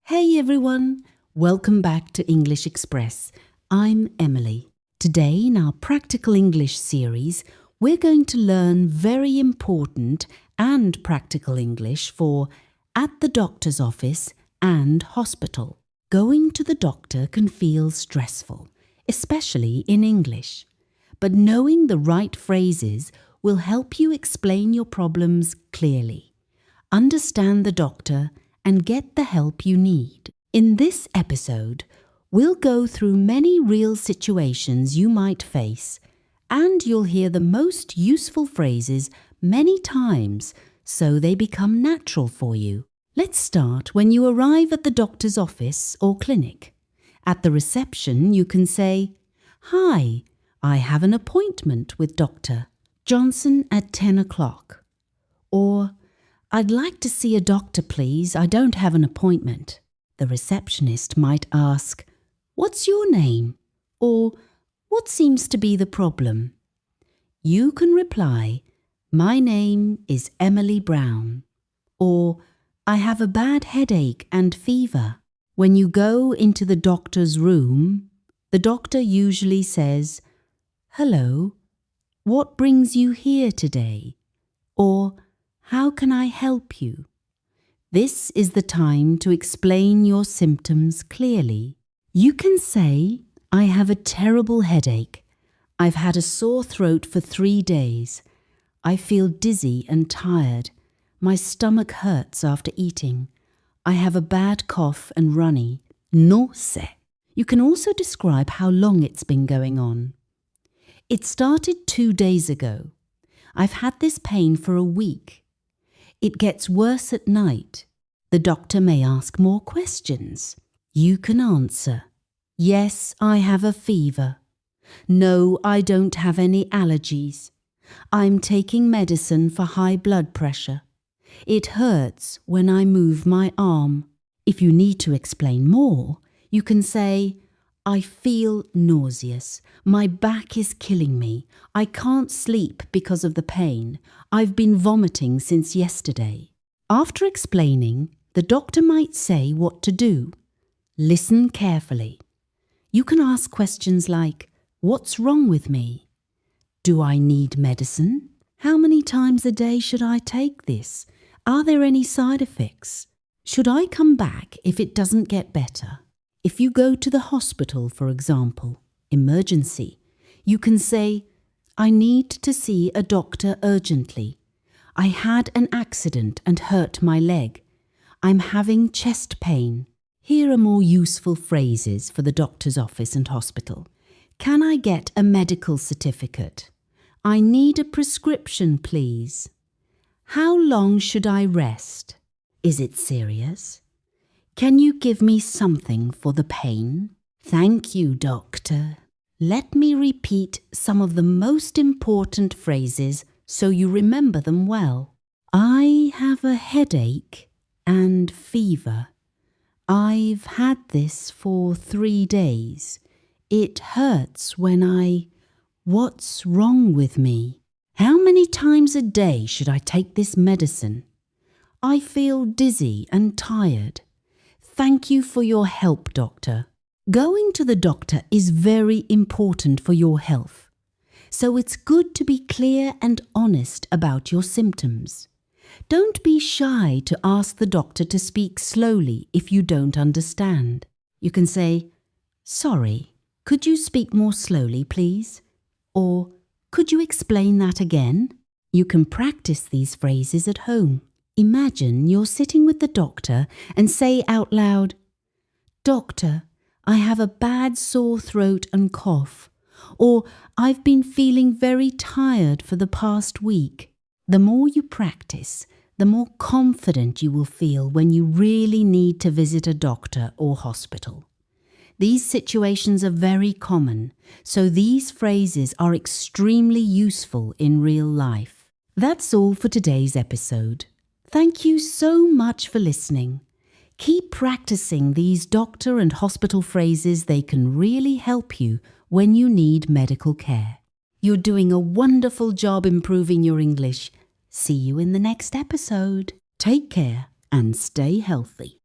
Hey everyone, welcome back to English Express. I'm Emily. Today in our Practical English series, we're going to learn very important and practical English for at the doctor's office and hospital. Going to the doctor can feel stressful, especially in English. But knowing the right phrases will help you explain your problems clearly, understand the doctor, and get the help you need. In this episode, we'll go through many real situations you might face, and you'll hear the most useful phrases many times so they become natural for you. Let's start when you arrive at the doctor's office or clinic. At the reception, you can say, "Hi, I have an appointment with Dr. Johnson at 10 o'clock. Or, "I'd like to see a doctor, please. I don't have an appointment." The receptionist might ask, "What's your name?" Or, "What seems to be the problem?" You can reply, "My name is Emily Brown." Or, "I have a bad headache and fever." When you go into the doctor's room, the doctor usually says, "Hello, what brings you here today?" Or, "How can I help you?" This is the time to explain your symptoms clearly. You can say, "I have a terrible headache. I've had a sore throat for 3 days. I feel dizzy and tired. My stomach hurts after eating. I have a bad cough and runny. Nausea." You can also describe how long it's been going on. "It started 2 days ago. I've had this pain for a week. It gets worse at night." The doctor may ask more questions. You can answer, "Yes, I have a fever. No, I don't have any allergies. I'm taking medicine for high blood pressure. It hurts when I move my arm." If you need to explain more, you can say, "I feel nauseous. My back is killing me. I can't sleep because of the pain. I've been vomiting since yesterday." After explaining, the doctor might say what to do. Listen carefully. You can ask questions like, "What's wrong with me? Do I need medicine? How many times a day should I take this? Are there any side effects? Should I come back if it doesn't get better?" If you go to the hospital, for example, emergency, you can say, "I need to see a doctor urgently. I had an accident and hurt my leg. I'm having chest pain." Here are more useful phrases for the doctor's office and hospital. "Can I get a medical certificate? I need a prescription, please. How long should I rest? Is it serious? Can you give me something for the pain? Thank you, doctor." Let me repeat some of the most important phrases so you remember them well. "I have a headache and fever. I've had this for 3 days. It hurts when What's wrong with me? How many times a day should I take this medicine? I feel dizzy and tired. Thank you for your help, doctor." Going to the doctor is very important for your health, so it's good to be clear and honest about your symptoms. Don't be shy to ask the doctor to speak slowly if you don't understand. You can say, "Sorry, could you speak more slowly, please?" Or, "Could you explain that again?" You can practice these phrases at home. Imagine you're sitting with the doctor and say out loud, "Doctor, I have a bad sore throat and cough," or "I've been feeling very tired for the past week." The more you practice, the more confident you will feel when you really need to visit a doctor or hospital. These situations are very common, so these phrases are extremely useful in real life. That's all for today's episode. Thank you so much for listening. Keep practicing these doctor and hospital phrases. They can really help you when you need medical care. You're doing a wonderful job improving your English. See you in the next episode. Take care and stay healthy.